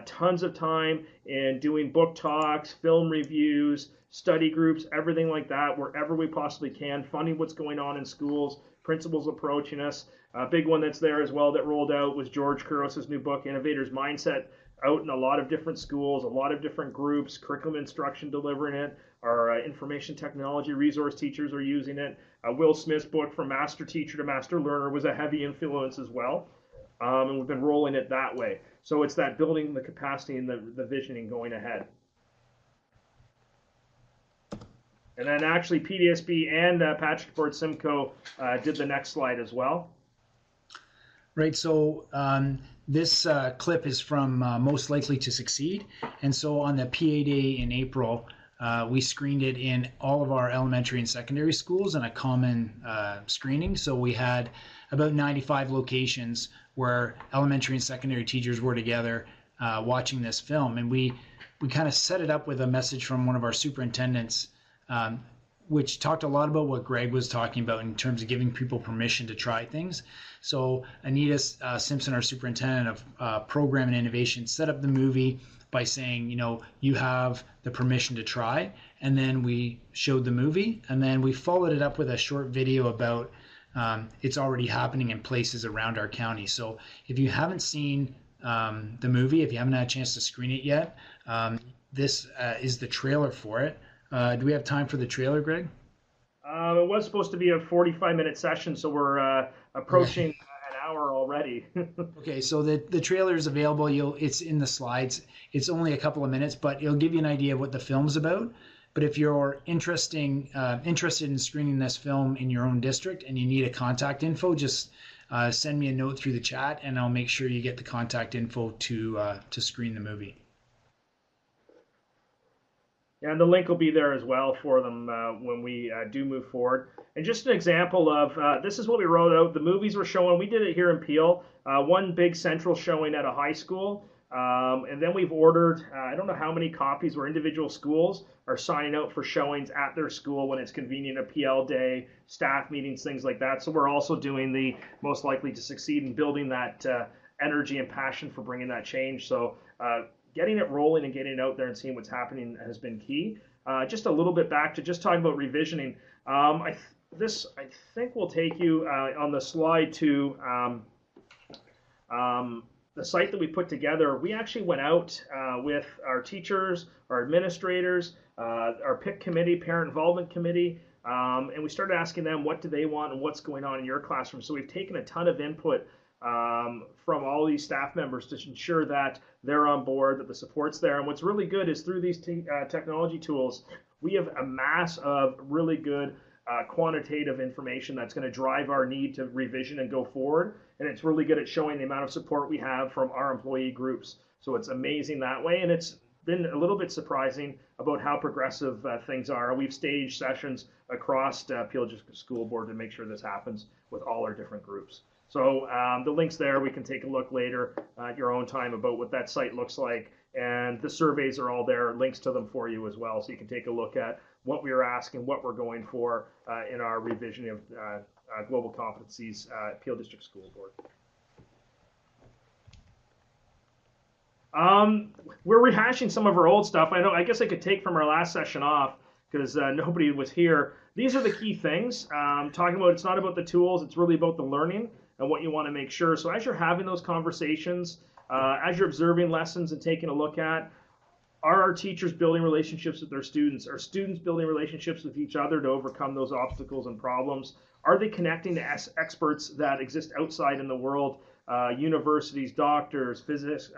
tons of time in doing book talks, film reviews, study groups, everything like that, wherever we possibly can, funding what's going on in schools, principals approaching us. A big one that's there as well that rolled out was George Couros' new book, Innovator's Mindset, out in a lot of different schools, a lot of different groups, curriculum instruction delivering it. Our information technology resource teachers are using it. Will Smith's book, From Master Teacher to Master Learner, was a heavy influence as well. And we've been rolling it that way. So it's that building the capacity and the visioning going ahead. And then actually PDSB and Patrick Ford Simcoe did the next slide as well. Right, so this clip is from Most Likely to Succeed. And so on the PA Day in April, we screened it in all of our elementary and secondary schools in a common screening. So we had about 95 locations where elementary and secondary teachers were together watching this film. And we kind of set it up with a message from one of our superintendents, which talked a lot about what Greg was talking about in terms of giving people permission to try things. So Anita Simpson, our superintendent of program and innovation, set up the movie by saying, you know, you have the permission to try. And then we showed the movie, and then we followed it up with a short video about it's already happening in places around our county. So if you haven't seen the movie, if you haven't had a chance to screen it yet, this is the trailer for it. Do we have time for the trailer, Greg? It was supposed to be a 45-minute session, so we're approaching an hour already. Okay, so the trailer is available. It's in the slides. It's only a couple of minutes, but it'll give you an idea of what the film's about. But if you're interested in screening this film in your own district and you need a contact info, just send me a note through the chat, and I'll make sure you get the contact info to screen the movie. And the link will be there as well for them when we do move forward. And just an example of, this is what we wrote out. The movies we're showing, we did it here in Peel, one big central showing at a high school. And then we've ordered, I don't know how many copies where individual schools are signing out for showings at their school when it's convenient, a PL day, staff meetings, things like that. So we're also doing the Most Likely to Succeed and building that energy and passion for bringing that change. So getting it rolling and getting it out there and seeing what's happening has been key. Just a little bit back to just talking about revisioning. I think will take you on the slide to the site that we put together. We actually went out with our teachers, our administrators, our PIC committee, parent involvement committee, and we started asking them what do they want and what's going on in your classroom. So we've taken a ton of input from all these staff members to ensure that they're on board, that the support's there. And what's really good is through these technology tools, we have a mass of really good quantitative information that's going to drive our need to revision and go forward. And it's really good at showing the amount of support we have from our employee groups. So it's amazing that way. And it's been a little bit surprising about how progressive things are. We've staged sessions across Peel District School Board to make sure this happens with all our different groups. So the link's there. We can take a look later at your own time about what that site looks like. And the surveys are all there, links to them for you as well. So you can take a look at what we were asking, what we're going for in our revision of global competencies at Peel District School Board. We're rehashing some of our old stuff. I guess I could take from our last session off because nobody was here. These are the key things. Talking about, it's not about the tools, it's really about the learning and what you want to make sure. So as you're having those conversations, as you're observing lessons and taking a look at, are our teachers building relationships with their students? Are students building relationships with each other to overcome those obstacles and problems? Are they connecting to experts that exist outside in the world, universities, doctors, physicists,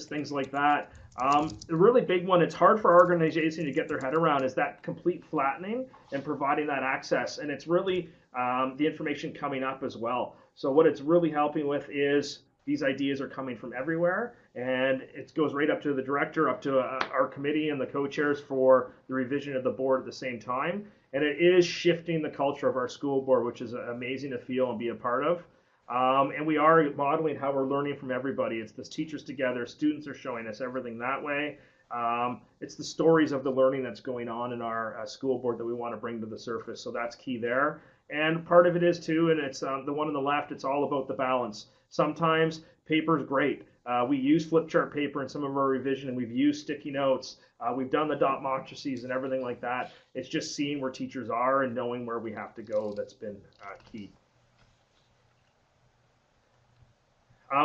things like that? A really big one, it's hard for our organization to get their head around, is that complete flattening and providing that access. And it's really the information coming up as well. So what it's really helping with is these ideas are coming from everywhere, and it goes right up to the director, up to our committee and the co-chairs for the revision of the board at the same time. And it is shifting the culture of our school board, which is amazing to feel and be a part of. And we are modeling how we're learning from everybody. It's the teachers together, students are showing us everything that way. It's the stories of the learning that's going on in our school board that we want to bring to the surface. So that's key there. And part of it is too, and it's the one on the left, it's all about the balance. Sometimes paper is great. We use flip chart paper in some of our revision, and we've used sticky notes. We've done the dot matrices and everything like that. It's just seeing where teachers are and knowing where we have to go that's been key.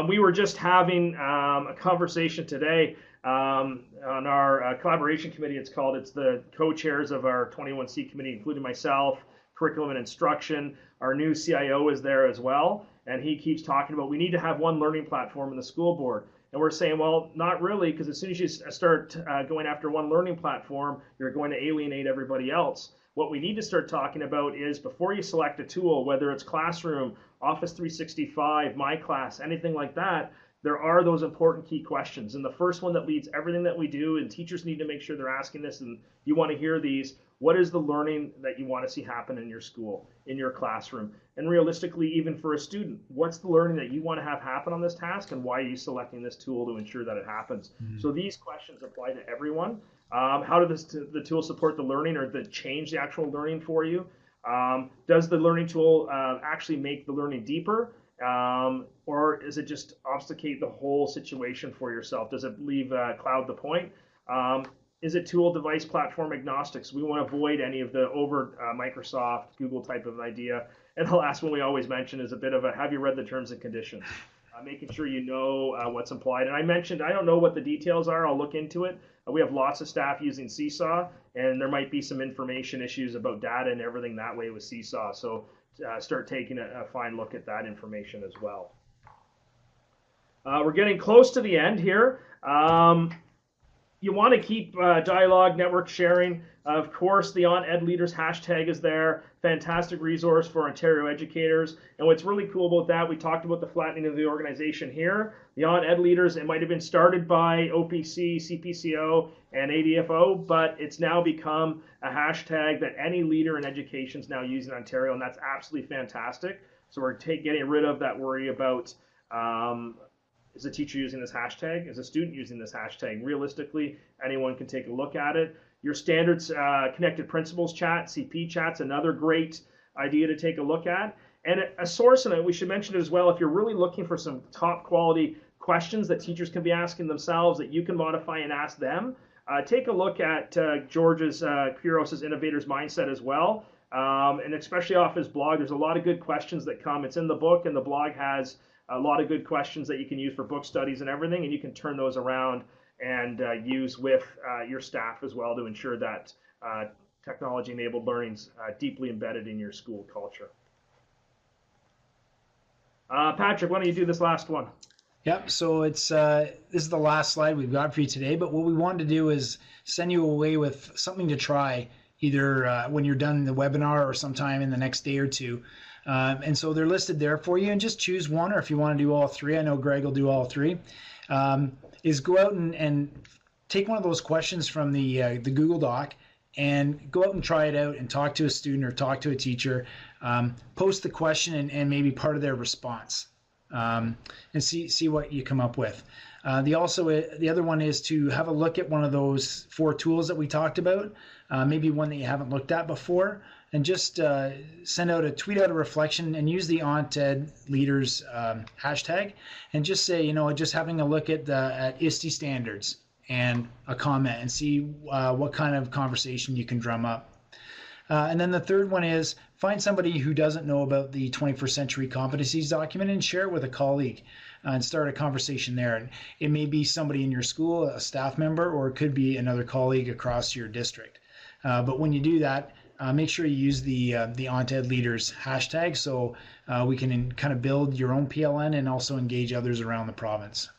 We were just having a conversation today on our collaboration committee, it's called. It's the co-chairs of our 21C committee, including myself, curriculum and instruction. Our new CIO is there as well, and he keeps talking about we need to have one learning platform in the school board. And we're saying, well, not really, because as soon as you start going after one learning platform, you're going to alienate everybody else. What we need to start talking about is before you select a tool, whether it's Classroom, Office 365, My Class, anything like that, there are those important key questions. And the first one that leads everything that we do, and teachers need to make sure they're asking this, and you want to hear these, what is the learning that you want to see happen in your school, in your classroom? And realistically, even for a student, what's the learning that you want to have happen on this task, and why are you selecting this tool to ensure that it happens? Mm-hmm. So these questions apply to everyone. How does the tool support the learning or change the actual learning for you? Does the learning tool actually make the learning deeper? Or is it just obfuscate the whole situation for yourself? Does it leave cloud the point? Is it tool, device, platform agnostics? We want to avoid any of the over Microsoft, Google type of idea. And the last one we always mention is a bit of a, have you read the terms and conditions? Making sure you know what's implied. And I mentioned, I don't know what the details are. I'll look into it. We have lots of staff using Seesaw, and there might be some information issues about data and everything that way with Seesaw. So start taking a fine look at that information as well. We're getting close to the end here. You want to keep dialogue, network sharing. Of course, the On Ed Leaders hashtag is there. Fantastic resource for Ontario educators. And what's really cool about that, we talked about the flattening of the organization here. The On Ed Leaders, it might have been started by OPC, CPCO, and ADFO, but it's now become a hashtag that any leader in education is now using in Ontario, and that's absolutely fantastic. So we're getting rid of that worry about is a teacher using this hashtag? Is a student using this hashtag? Realistically, anyone can take a look at it. Your standards connected principals chat, CP chat's another great idea to take a look at. And a source, and we should mention it as well, if you're really looking for some top quality questions that teachers can be asking themselves that you can modify and ask them, take a look at George's Quiros' Innovator's Mindset as well. And especially off his blog, there's a lot of good questions that come. It's in the book, and the blog has a lot of good questions that you can use for book studies and everything, and you can turn those around and use with your staff as well to ensure that technology-enabled learning is deeply embedded in your school culture. Patrick, why don't you do this last one? Yep. So it's this is the last slide we've got for you today. But what we wanted to do is send you away with something to try, either when you're done the webinar or sometime in the next day or two. And so they're listed there for you, and just choose one, or if you want to do all three, I know Greg will do all three. Is go out and take one of those questions from the Google Doc and go out and try it out and talk to a student or talk to a teacher. Post the question and maybe part of their response. And see what you come up with. The other one is to have a look at one of those 4 tools that we talked about, maybe one that you haven't looked at before, and just tweet out a reflection and use the ONTED Leaders hashtag, and just say, just having a look at ISTE standards and a comment, and see what kind of conversation you can drum up. And then the third one is find somebody who doesn't know about the 21st Century Competencies document and share it with a colleague and start a conversation there. And it may be somebody in your school, a staff member, or it could be another colleague across your district. But when you do that, make sure you use the ONTED Leaders hashtag so we can kind of build your own PLN and also engage others around the province.